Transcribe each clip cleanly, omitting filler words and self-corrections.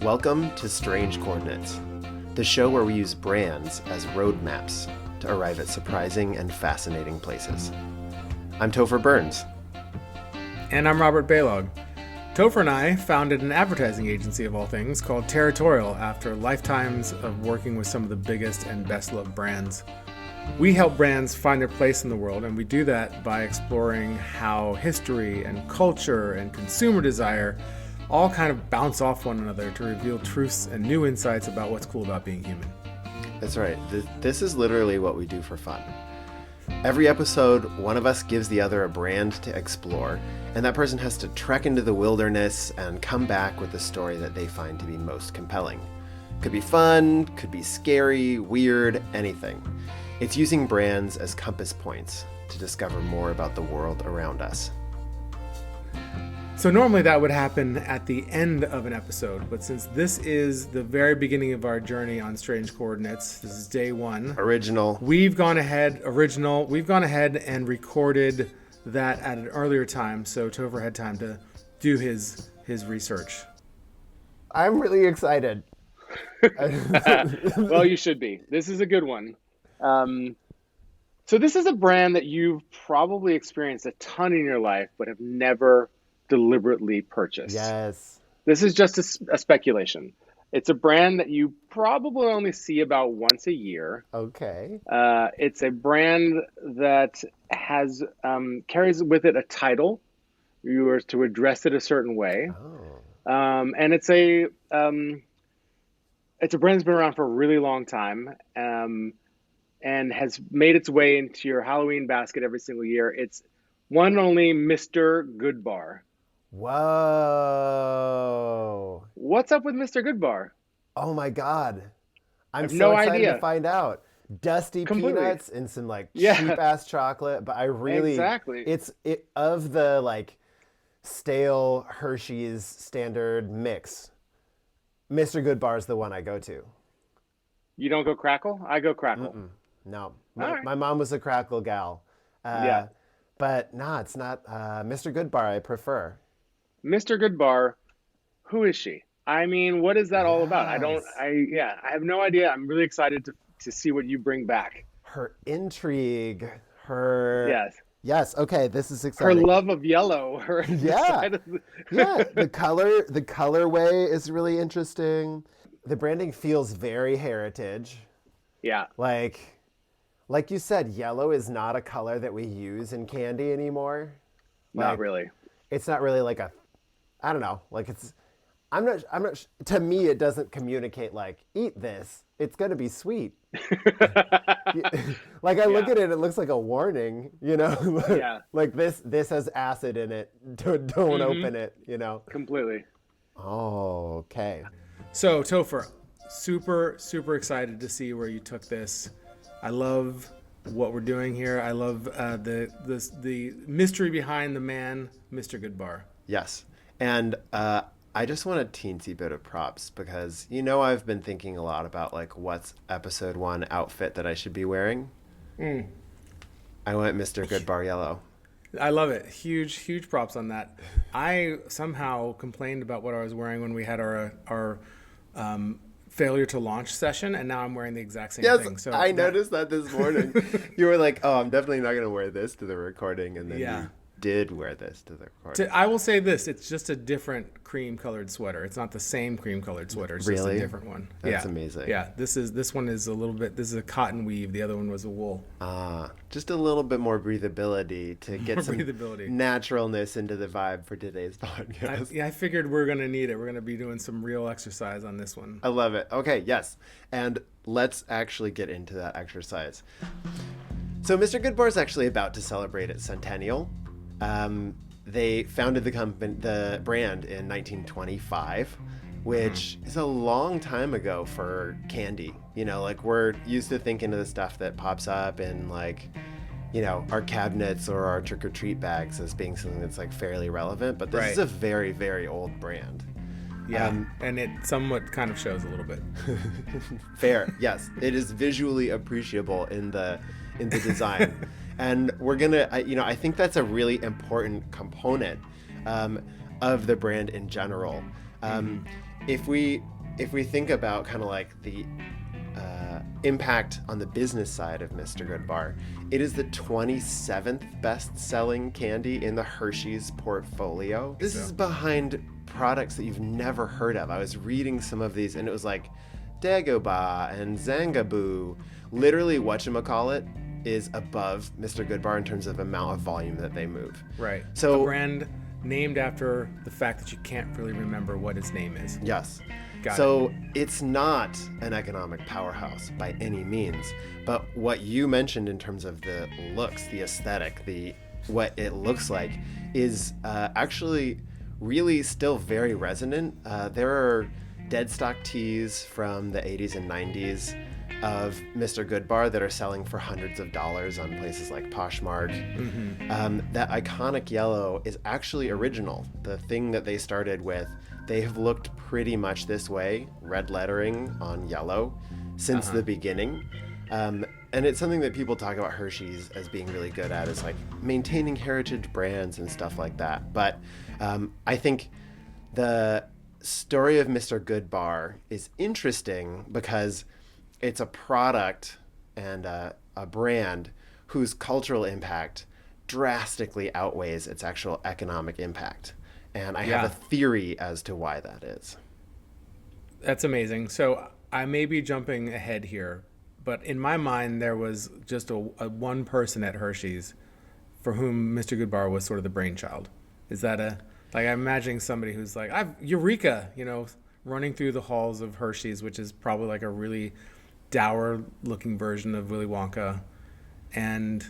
Welcome to Strange Coordinates, the show where we use brands as roadmaps to arrive at surprising and fascinating places. I'm Topher Burns. And I'm Robert Baylog. Topher and I founded an advertising agency of all things called Territorial after lifetimes of working with some of the biggest and best loved brands. We help brands find their place in the world, and we do that by exploring how history and culture and consumer desire all kind of bounce off one another to reveal truths and new insights about what's cool about being human. That's right. This is literally what we do for fun. Every episode, one of us gives the other a brand to explore, and that person has to trek into the wilderness and come back with the story that they find to be most compelling. Could be fun, could be scary, weird, anything. It's using brands as compass points to discover more about the world around us. So normally that would happen at the end of an episode, but since this is the very beginning of our journey on Strange Coordinates, this is day one. We've gone ahead and recorded that at an earlier time, so Topher had time to do his research. I'm really excited. Well, you should be. This is a good one. So this is a brand that you've probably experienced a ton in your life, but have never deliberately purchased. Yes. This is just a speculation. It's a brand that you probably only see about once a year. Okay. It's a brand that has carries with it a title. You are to address it a certain way. Oh. And it's a brand that's been around for a really long time. And has made its way into your Halloween basket every single year. It's one and only Mr. Goodbar. Whoa. What's up with Mr. Goodbar? Oh my God. I'm so no excited idea. to find out. Dusty Completely. peanuts and some cheap ass chocolate, but I really Exactly. It's of the stale Hershey's standard mix. Mr. Goodbar is the one I go to. You don't go Crackle? I go Crackle. Mm-mm. No. All right. My mom was a Crackle gal. Yeah. But no, it's not. Mr. Goodbar I prefer. Mr. Goodbar, who is she? I mean, what is that all about? I Yes. have no idea. I'm really excited to see what you bring back. Her intrigue, her... Yes. Yes, okay, this is Her exciting. love of yellow. Yeah. Yeah, the colorway is really interesting. The branding feels very heritage. Yeah. Like you said, yellow is not a color that we use in candy anymore. Not really. It's not really I don't know, I'm not, to me, it doesn't communicate eat this. It's going to be sweet. I look at it, it looks like a warning, Yeah. This has acid in it. Don't open it, Completely. Oh, okay. So Topher, super, super excited to see where you took this. I love what we're doing here. I love the mystery behind the man, Mr. Goodbar. Yes. And I just want a teensy bit of props because, I've been thinking a lot about what's episode 1 outfit that I should be wearing. I went Mr. Goodbar yellow. I love it. Huge, huge props on that. I somehow complained about what I was wearing when we had our failure to launch session, and now I'm wearing the exact same thing. So I noticed that this morning. You were like, oh, I'm definitely not going to wear this to the recording, and then you did wear this to the recording. I will say this, it's just a different cream-colored sweater. It's not the same cream-colored sweater. It's just a different one. That's amazing. Yeah, this one is a little bit, this is a cotton weave. The other one was a wool. Just a little bit more breathability to get some naturalness into the vibe for today's podcast. I figured we're going to need it. We're going to be doing some real exercise on this one. I love it. Okay, yes. And let's actually get into that exercise. So Mr. Goodbar is actually about to celebrate its centennial. They founded the brand in 1925, which is a long time ago for candy. We're used to thinking of the stuff that pops up in our cabinets or our trick-or-treat bags as being something that's fairly relevant, but this is a very, very old brand. Yeah, and it somewhat kind of shows a little bit. Fair, yes. It is visually appreciable in the design. And we're gonna, I think that's a really important component of the brand in general. If we think about kind of like the impact on the business side of Mr. Goodbar, it is the 27th best-selling candy in the Hershey's portfolio. This is behind products that you've never heard of. I was reading some of these, and it was like Dagobah and Zangaboo. Literally, whatchamacallit is above Mr. Goodbar in terms of amount of volume that they move. Right. So, a brand named after the fact that you can't really remember what its name is. Yes. Got so it. It's not an economic powerhouse by any means, but what you mentioned in terms of the looks, the aesthetic, what it looks like is actually really still very resonant. There are dead stock teas from the 80s and 90s of Mr. Goodbar that are selling for hundreds of dollars on places like Poshmark. That iconic yellow is actually original. The thing that they started with, they have looked pretty much this way, red lettering on yellow, since the beginning. And it's something that people talk about Hershey's as being really good at, is like maintaining heritage brands and stuff like that. But I think the story of Mr. Goodbar is interesting because it's a product and a brand whose cultural impact drastically outweighs its actual economic impact. And I have a theory as to why that is. That's amazing. So I may be jumping ahead here, but in my mind, there was just a one person at Hershey's for whom Mr. Goodbar was sort of the brainchild. Is that like, I'm imagining somebody who's like, Eureka, running through the halls of Hershey's, which is probably like a really dour looking version of Willy Wonka, and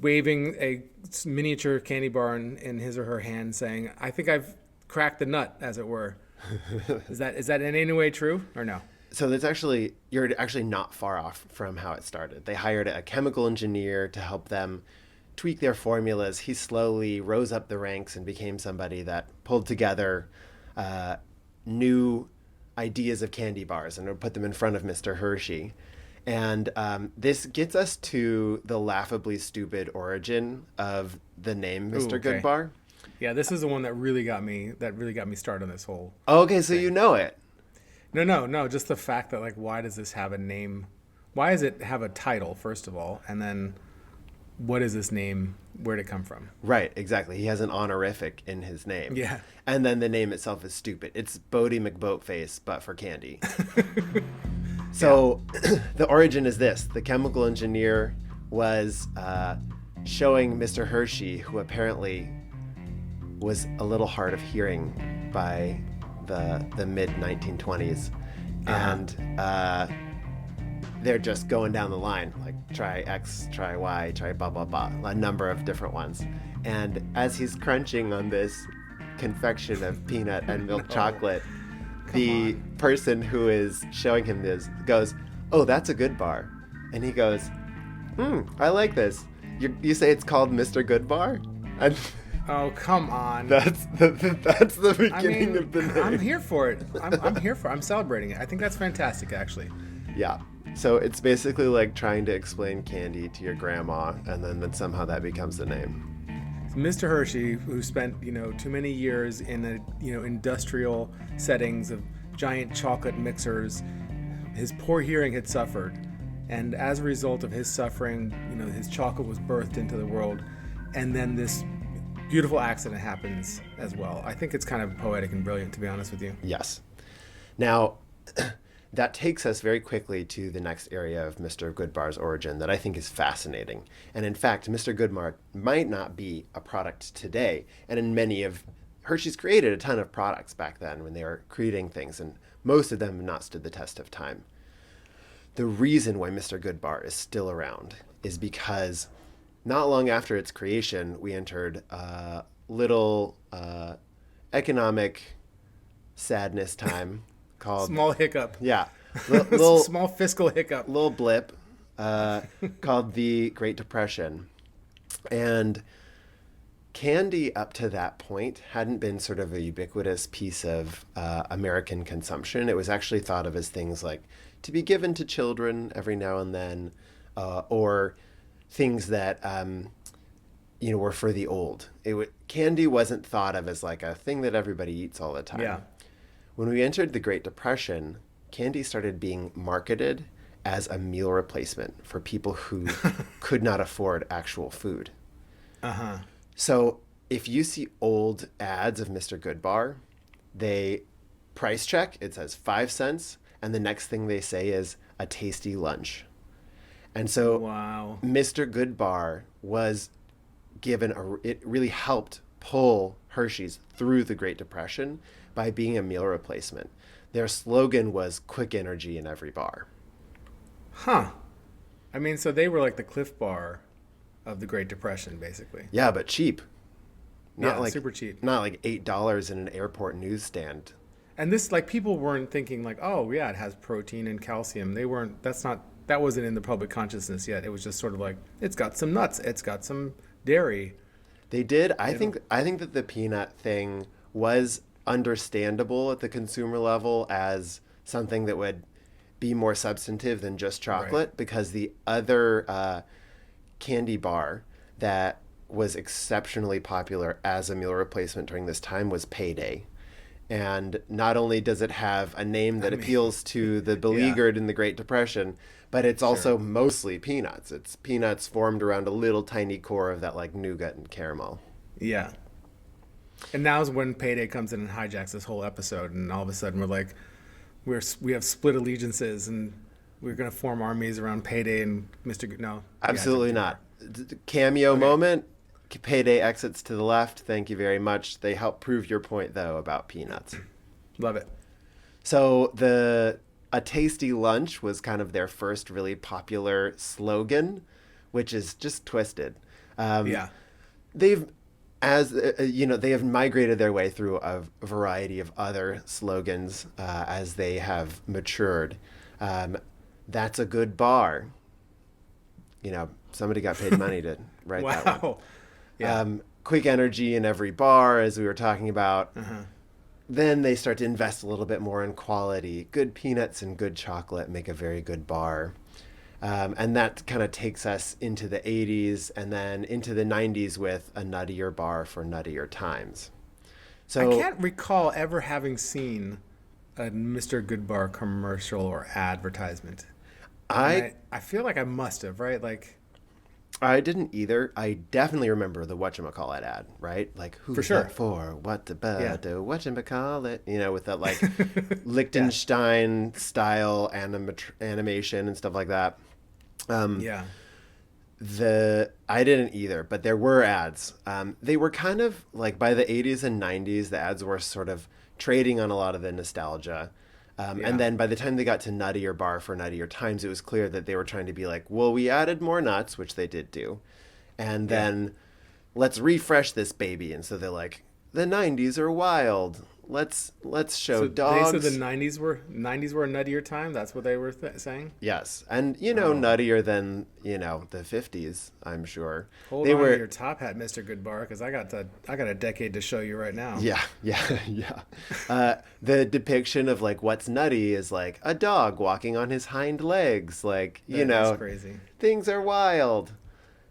waving a miniature candy bar in his or her hand, saying, "I think I've cracked the nut," as it were. Is that in any way true or no? So you're actually not far off from how it started. They hired a chemical engineer to help them tweak their formulas. He slowly rose up the ranks and became somebody that pulled together new ideas of candy bars and would put them in front of Mr. Hershey. And this gets us to the laughably stupid origin of the name Mr. Okay. Goodbar. Yeah, this is the one that really got me started on this whole Okay, so thing. you know it. No, just the fact that, like, why does this have a name? Why does it have a title, first of all? And then what is this name? Where'd it come from? Right, exactly. He has an honorific in his name. Yeah. And then the name itself is stupid. It's Bodie McBoatface, but for candy. So the origin is this. The chemical engineer was showing Mr. Hershey, who apparently was a little hard of hearing by the mid-1920s. And they're just going down the line, like try X, try Y, try blah, blah, blah, a number of different ones. And as he's crunching on this confection of peanut and milk chocolate, the person who is showing him this goes, "Oh, that's a good bar." And he goes, "I like this. You say it's called Mr. Goodbar?" And Oh, come on. that's the beginning of the name. I'm here for it. I'm here for it. I'm celebrating it. I think that's fantastic, actually. Yeah. So it's basically like trying to explain candy to your grandma, and then somehow that becomes the name. Mr. Hershey, who spent, too many years in industrial settings of giant chocolate mixers, his poor hearing had suffered. And as a result of his suffering, his chocolate was birthed into the world. And then this beautiful accident happens as well. I think it's kind of poetic and brilliant, to be honest with you. Yes. Now, that takes us very quickly to the next area of Mr. Goodbar's origin that I think is fascinating. And in fact, Mr. Goodbar might not be a product today. And in Hershey's created a ton of products back then when they were creating things, and most of them have not stood the test of time. The reason why Mr. Goodbar is still around is because not long after its creation, we entered a little economic sadness time called... Small hiccup. Yeah. Little Small fiscal hiccup. little blip called the Great Depression. And candy up to that point hadn't been sort of a ubiquitous piece of American consumption. It was actually thought of as things like to be given to children every now and then, or things that were for the old. Candy wasn't thought of as like a thing that everybody eats all the time. Yeah. When we entered the Great Depression, candy started being marketed as a meal replacement for people who could not afford actual food. Uh-huh. So if you see old ads of Mr. Goodbar, they price check, it says 5 cents, and the next thing they say is a tasty lunch. And so Wow. Mr. Goodbar was it really helped pull Hershey's through the Great Depression by being a meal replacement. Their slogan was quick energy in every bar. Huh. I mean, so they were like the Cliff Bar of the Great Depression, basically. Yeah, but cheap. Yeah, super cheap. Not like $8 in an airport newsstand. And this, like, people weren't thinking like, oh yeah, it has protein and calcium. That wasn't in the public consciousness yet. It was just sort of like, it's got some nuts, it's got some dairy. They did. I think that the peanut thing was understandable at the consumer level as something that would be more substantive than just chocolate, Right. because the other candy bar that was exceptionally popular as a meal replacement during this time was Payday. And not only does it have a name that appeals to the beleaguered in the Great Depression, but it's also mostly peanuts. It's peanuts formed around a little tiny core of that like nougat and caramel. Yeah. And now's when Payday comes in and hijacks this whole episode, and all of a sudden we're like, we have split allegiances, and we're gonna form armies around Payday and Mr. No, Absolutely not. Cameo moment. Payday exits to the left. Thank you very much. They help prove your point, though, about peanuts. Love it. So a tasty lunch was kind of their first really popular slogan, which is just twisted. Yeah. They've, they have migrated their way through a variety of other slogans as they have matured. That's a good bar. Somebody got paid money to write that one. Wow. Yeah. Quick energy in every bar, as we were talking about. Uh-huh. Then they start to invest a little bit more in quality. Good peanuts and good chocolate make a very good bar. And that kind of takes us into the 80s and then into the 90s with a nuttier bar for nuttier times. So I can't recall ever having seen a Mr. Goodbar commercial or advertisement. I feel like I must have, right? Like, I didn't either. I definitely remember the whatchamacallit ad, right? Like, who's For sure. that for? What the Yeah. whatchamacallit? With that like Liechtenstein style animation and stuff like that. yeah. I didn't either, but there were ads. They were kind of like by the 80s and 90s, the ads were sort of trading on a lot of the nostalgia. And then by the time they got to Nuttier Bar for Nuttier Times, it was clear that they were trying to be like, well, we added more nuts, which they did do. And then let's refresh this baby. And so they're like, the 90s are wild. Let's show So dogs. they said the 90s were a nuttier time? That's what they were saying? Yes. And, nuttier than, the 50s, I'm sure. Hold they on were to your top hat, Mr. Goodbar, because I got a decade to show you right now. Yeah. The depiction of like what's nutty is like a dog walking on his hind legs, like That's crazy. things are wild.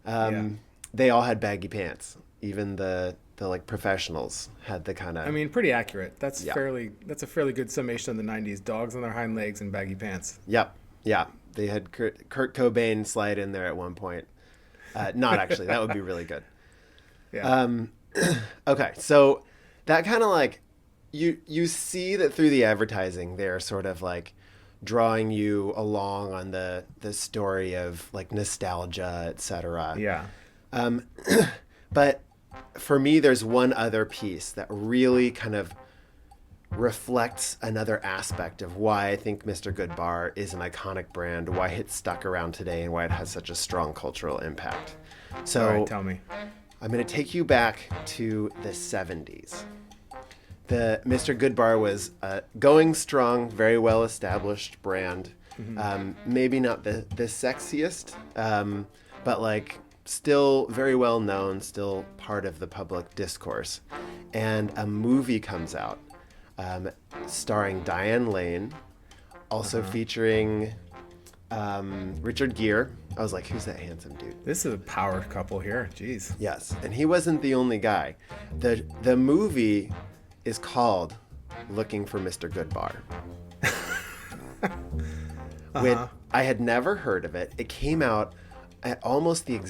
Yeah. They all had baggy pants. Even the like professionals had the kind of. I mean, pretty accurate. That's Yeah. a fairly good summation of the 90s. Dogs on their hind legs and baggy pants. Yep. Yeah. They had Kurt Cobain slide in there at one point. Not actually. That would be really good. Yeah. Okay, so that kind of like you see that through the advertising, they're sort of like drawing you along on the story of like nostalgia, etc. yeah. But for me, there's one other piece that really kind of reflects another aspect of why I think Mr. Goodbar is an iconic brand, why it's stuck around today, and why it has such a strong cultural impact. So All right, tell me. I'm going to take you back to the 70s. The Mr. Goodbar was a going strong, very well established brand. Maybe not the sexiest, but like still very well known, still part of the public discourse. And a movie comes out starring Diane Lane, also featuring Richard Gere I was like, who's that handsome dude? This is a power couple here. Jeez. Yes, and he wasn't the only guy. The movie is called Looking for Mr. Goodbar. Which I had never heard of it. It came out at almost in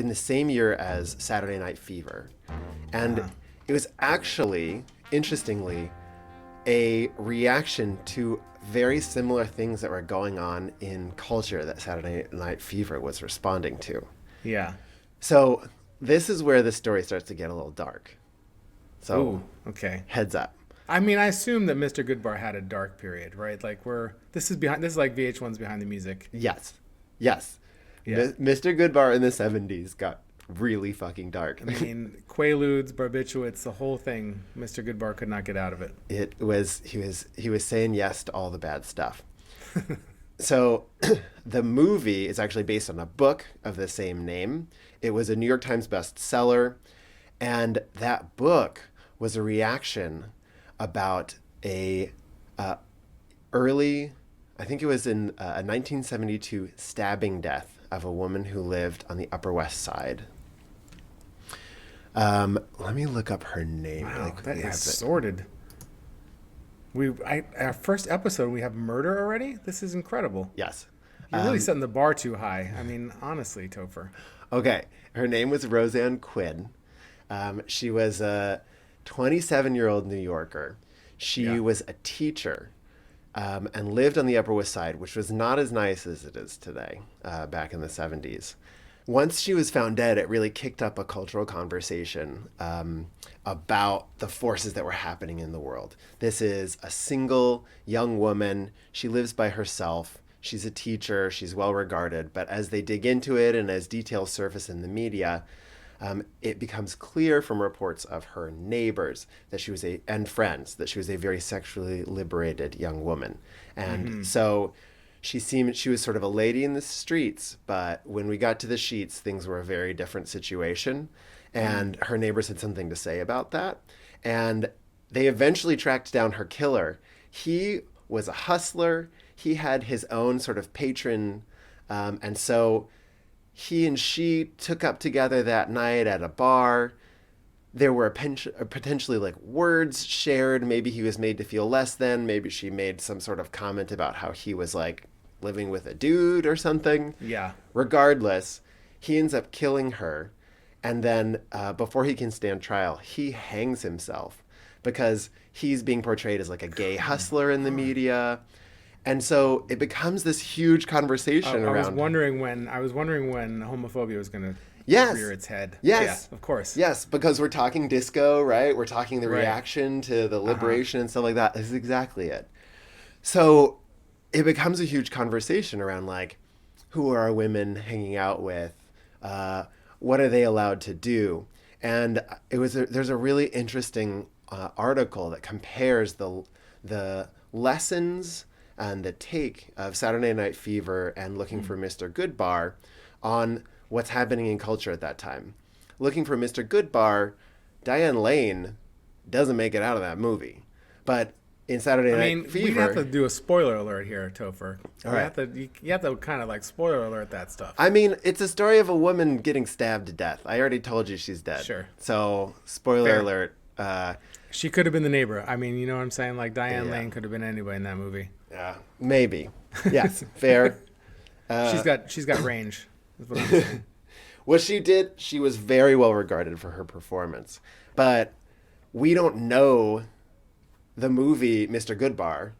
the same year as Saturday Night Fever. And it was actually, interestingly, a reaction to very similar things that were going on in culture that Saturday Night Fever was responding to. Yeah. So this is where the story starts to get a little dark. So, Ooh, okay. heads up. I mean, I assume that Mr. Goodbar had a dark period, right? Like this is like VH1's Behind the Music. Yes. Yeah. Mr. Goodbar in the 70s got really fucking dark. I mean, Quaaludes, barbiturates, the whole thing. Mr. Goodbar could not get out of it. He was saying yes to all the bad stuff. So the movie is actually based on a book of the same name. It was a New York Times bestseller, and that book was a reaction about a early, I think it was in a 1972 stabbing death of a woman who lived on the Upper West Side. Let me look up her name. Wow, that is sordid. Our first episode, we have murder already? This is incredible. Yes. You're really setting the bar too high. I mean, honestly, Topher. Okay. Her name was Roseanne Quinn. She was a 27-year-old New Yorker. She was a teacher and lived on the Upper West Side, which was not as nice as it is today back in the 70s. Once she was found dead, it really kicked up a cultural conversation about the forces that were happening in the world. This is a single young woman. She lives by herself. She's a teacher. She's well regarded. But as they dig into it and as details surface in the media, it becomes clear from reports of her neighbors and friends that she was a very sexually liberated young woman. And so she was sort of a lady in the streets, but when we got to the sheets, things were a very different situation. And her neighbors had something to say about that. And they eventually tracked down her killer. He was a hustler. He had his own sort of patron. And so he and she took up together that night at a bar. There were potentially like words shared. Maybe he was made to feel less than. Maybe she made some sort of comment about how he was like living with a dude or something. Yeah. Regardless, he ends up killing her. And then before he can stand trial, he hangs himself because he's being portrayed as like a gay hustler in the media. And so it becomes this huge conversation around. I was wondering when homophobia was going to rear its head. Yes. Yeah, of course. Yes, because we're talking disco, right? We're talking the reaction to the liberation and stuff like that. This is exactly it. So it becomes a huge conversation around like, who are women hanging out with? What are they allowed to do? And there's a really interesting article that compares the lessons and the take of Saturday Night Fever and Looking for Mr. Goodbar on what's happening in culture at that time. Looking for Mr. Goodbar, Diane Lane doesn't make it out of that movie. But in Saturday Night Fever... we have to do a spoiler alert here, Topher. All right. You have to kind of like spoiler alert that stuff. I mean, it's a story of a woman getting stabbed to death. I already told you she's dead. Sure. So, spoiler alert. She could have been the neighbor. I mean, you know what I'm saying? Like Diane Lane could have been anybody in that movie. Yeah, maybe. Yes, fair. She's got range. Is what I'm saying. What she did, she was very well regarded for her performance. But we don't know the movie Mr. Goodbar.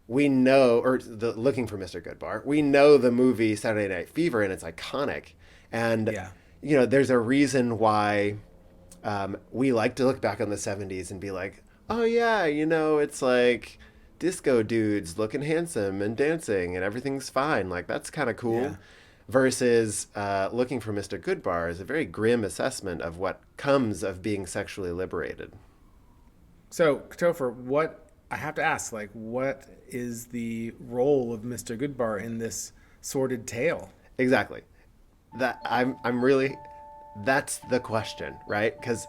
We know, or the Looking for Mr. Goodbar. We know the movie Saturday Night Fever, and it's iconic. And you know, there's a reason why we like to look back on the 70s and be like, oh yeah, you know, it's like disco dudes looking handsome and dancing and everything's fine. Like, that's kind of cool. Yeah. Versus Looking for Mr. Goodbar is a very grim assessment of what comes of being sexually liberated. So, Topher, I have to ask, like, what is the role of Mr. Goodbar in this sordid tale? Exactly. That's the question, right? Because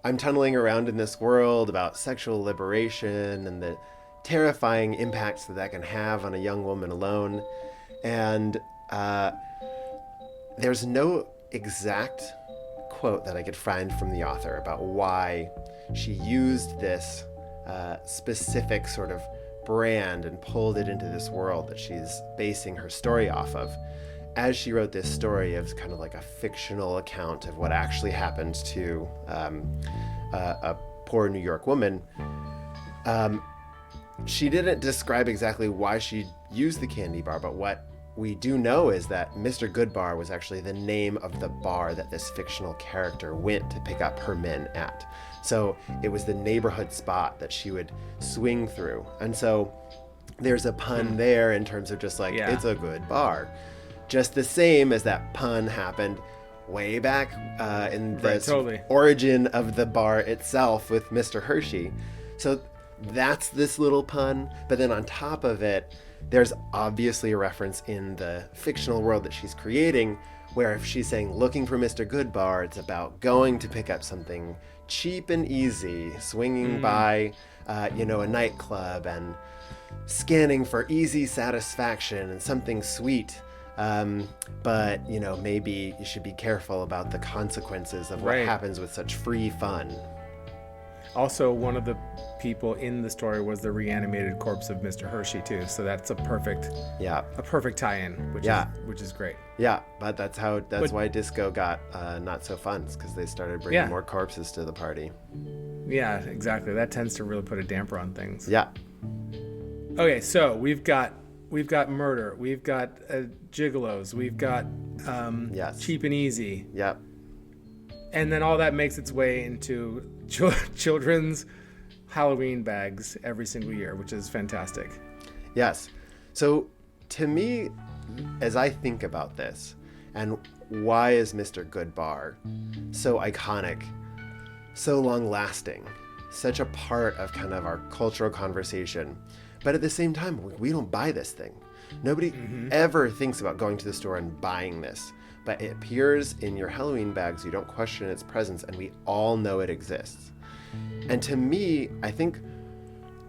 I'm tunneling around in this world about sexual liberation and the terrifying impacts that can have on a young woman alone. And there's no exact quote that I could find from the author about why she used this specific sort of brand and pulled it into this world that she's basing her story off of. As she wrote this story of kind of like a fictional account of what actually happened to a poor New York woman, she didn't describe exactly why she used the candy bar, but what we do know is that Mr. Goodbar was actually the name of the bar that this fictional character went to pick up her men at. So it was the neighborhood spot that she would swing through. And so there's a pun there in terms of just like, it's a good bar. Just the same as that pun happened way back in the origin of the bar itself with Mr. Hershey. So that's this little pun. But then on top of it, there's obviously a reference in the fictional world that she's creating where if she's saying looking for Mr. Goodbar, it's about going to pick up something cheap and easy, swinging by, a nightclub and scanning for easy satisfaction and something sweet. But, maybe you should be careful about the consequences of what happens with such free fun. Also, one of the people in the story was the reanimated corpse of Mr. Hershey too. So that's a perfect tie-in, which is great. Yeah, but that's why disco got not so fun, because they started bringing more corpses to the party. Yeah, exactly. That tends to really put a damper on things. Yeah. Okay, so we've got murder, we've got gigolos, we've got cheap and easy. Yep. And then all that makes its way into children's Halloween bags every single year, which is fantastic. Yes. So to me, as I think about this, and why is Mr. Goodbar so iconic, so long-lasting, such a part of kind of our cultural conversation, but at the same time, we don't buy this thing. Nobody ever thinks about going to the store and buying this. But it appears in your Halloween bags, you don't question its presence, and we all know it exists. And to me, I think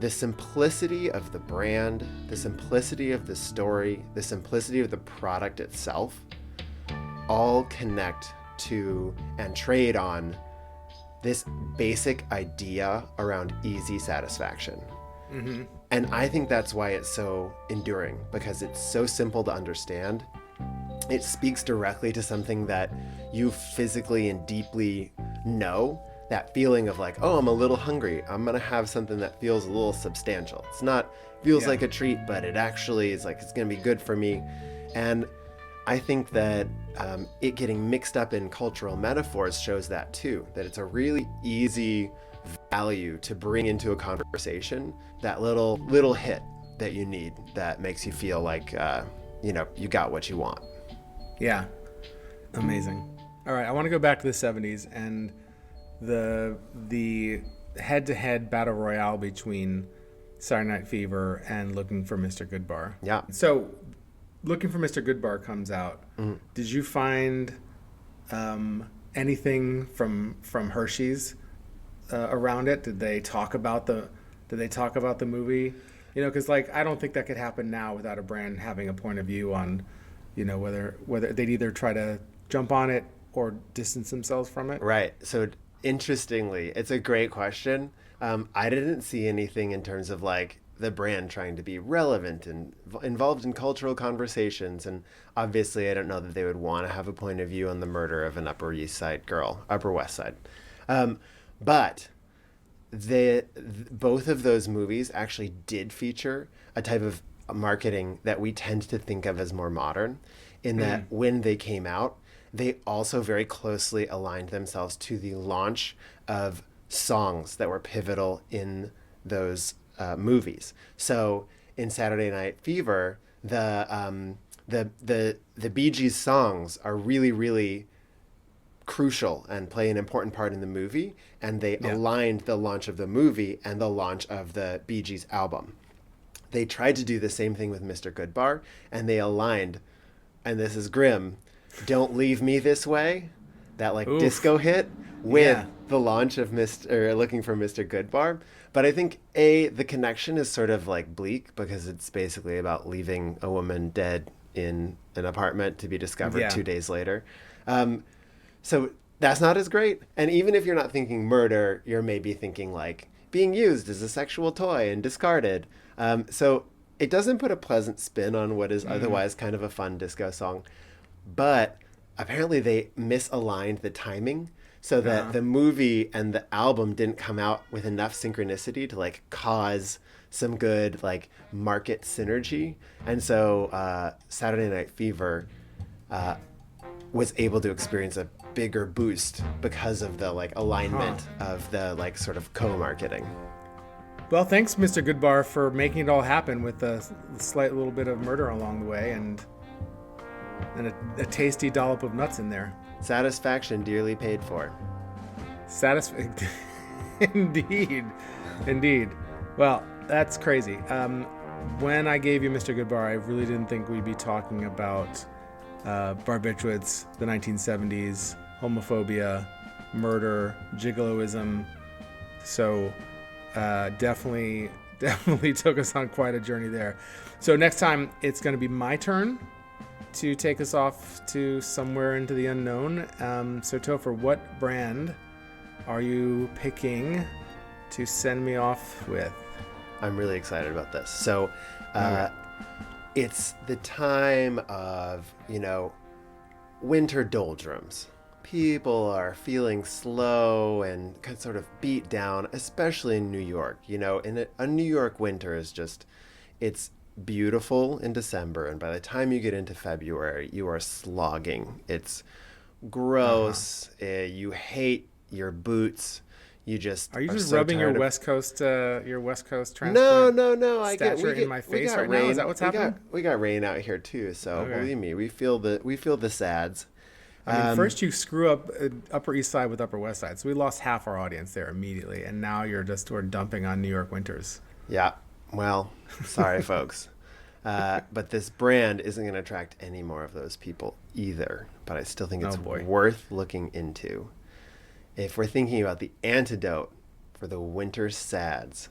the simplicity of the brand, the simplicity of the story, the simplicity of the product itself, all connect to and trade on this basic idea around easy satisfaction. And I think that's why it's so enduring, because it's so simple to understand. It speaks directly to something that you physically and deeply know, that feeling of like, oh, I'm a little hungry. I'm going to have something that feels a little substantial. It's not, feels like a treat, but it actually is like, it's going to be good for me. And I think that it getting mixed up in cultural metaphors shows that too, that it's a really easy value to bring into a conversation, that little hit that you need that makes you feel like, you got what you want. Yeah. Amazing. All right. I want to go back to the 70s and the head-to-head battle royale between Saturday Night Fever and Looking for Mr. Goodbar. Yeah. So Looking for Mr. Goodbar comes out. Did you find anything from Hershey's around it? Did they talk about the movie? Because I don't think that could happen now without a brand having a point of view on whether they'd either try to jump on it or distance themselves from it. Right. So interestingly, it's a great question. I didn't see anything in terms of the brand trying to be relevant and involved in cultural conversations. And obviously, I don't know that they would want to have a point of view on the murder of an Upper West Side. But both of those movies actually did feature a type of marketing that we tend to think of as more modern, in that when they came out, they also very closely aligned themselves to the launch of songs that were pivotal in those movies. So in Saturday Night Fever, the Bee Gees songs are really, really crucial and play an important part in the movie, and they aligned the launch of the movie and the launch of the Bee Gees album. They tried to do the same thing with Mr. Goodbar, and they aligned, and this is grim, Don't Leave Me This Way, that disco hit, with the launch of Looking for Mr. Goodbar. But I think the connection is sort of bleak, because it's basically about leaving a woman dead in an apartment to be discovered Yeah. 2 days later. So that's not as great. And even if you're not thinking murder, you're maybe thinking like being used as a sexual toy and discarded. So it doesn't put a pleasant spin on what is otherwise kind of a fun disco song. But apparently they misaligned the timing so that the movie and the album didn't come out with enough synchronicity to like cause some good like market synergy. And so Saturday Night Fever was able to experience a bigger boost because of the like alignment of the like sort of co-marketing. Well, thanks, Mr. Goodbar, for making it all happen with a slight little bit of murder along the way and a tasty dollop of nuts in there. Satisfaction dearly paid for. Indeed. Well, that's crazy. When I gave you Mr. Goodbar, I really didn't think we'd be talking about barbiturates, the 1970s, homophobia, murder, gigoloism. So definitely took us on quite a journey there. So next time it's going to be my turn to take us off to somewhere into the unknown. So Topher, what brand are you picking to send me off with? I'm really excited about this. So it's the time of, winter doldrums. People are feeling slow and sort of beat down, especially in New York. A New York winter is just, it's beautiful in December, and by the time you get into February, you are slogging. It's gross. You hate your boots. You just are you just so rubbing your tired of- West Coast transplant? No. Stature in my face right now? Is that what's happening? We got rain out here too, so believe me, we feel the sads. I mean, first you screw up Upper East Side with Upper West Side, so we lost half our audience there immediately, and now we're dumping on New York winters. Yeah. Well, sorry, folks. But this brand isn't going to attract any more of those people either. But I still think it's worth looking into. If we're thinking about the antidote for the winter sads,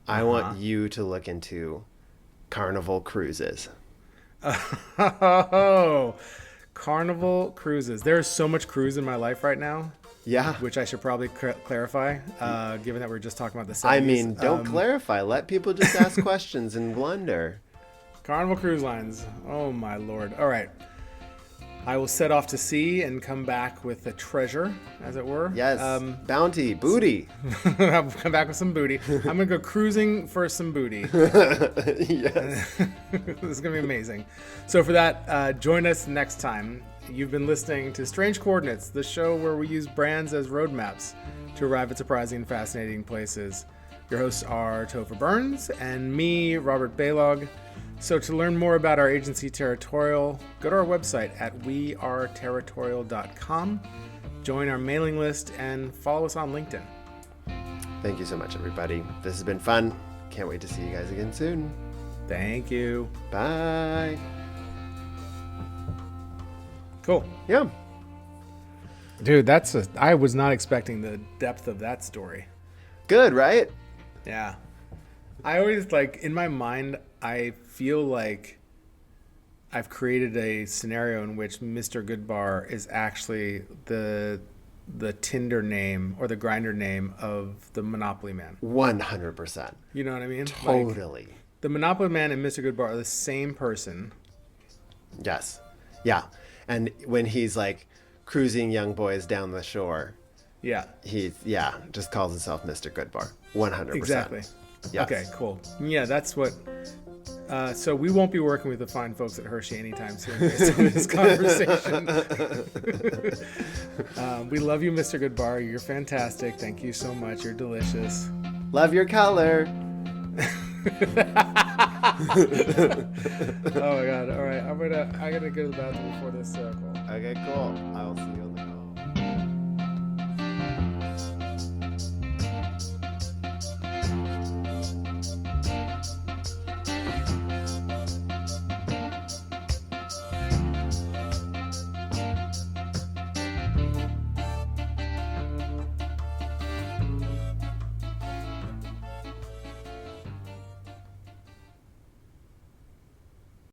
I want you to look into Carnival Cruises. Oh, Carnival Cruises. There's so much cruise in my life right now. Yeah. Which I should probably clarify, given that we're just talking about the 70s. I mean, don't clarify. Let people just ask questions and wonder. Carnival Cruise Lines. Oh, my Lord. All right. I will set off to sea and come back with a treasure, as it were. Yes. Bounty. Booty. I'll come back with some booty. I'm going to go cruising for some booty. Yes. This is going to be amazing. So for that, join us next time. You've been listening to Strange Coordinates, the show where we use brands as roadmaps to arrive at surprising and fascinating places. Your hosts are Topher Burns and me, Robert Baylog. So to learn more about our agency Territorial, go to our website at weareterritorial.com, join our mailing list, and follow us on LinkedIn. Thank you so much, everybody. This has been fun. Can't wait to see you guys again soon. Thank you. Bye. Cool. Yeah. Dude, I was not expecting the depth of that story. Good, right? Yeah. I always in my mind, I feel like I've created a scenario in which Mr. Goodbar is actually the Tinder name or the Grindr name of the Monopoly Man. 100%. You know what I mean? Totally. The Monopoly Man and Mr. Goodbar are the same person. Yes. Yeah. And when he's cruising young boys down the shore, Yeah. he just calls himself Mr. Goodbar. 100%. Exactly. Yes. Okay, cool. Yeah, that's what... so we won't be working with the fine folks at Hershey anytime soon based on this conversation. We love you, Mr. Goodbar. You're fantastic. Thank you so much. You're delicious. Love your color. Oh my God. All right. I gotta go to the bathroom before this call. Okay, cool. I will see you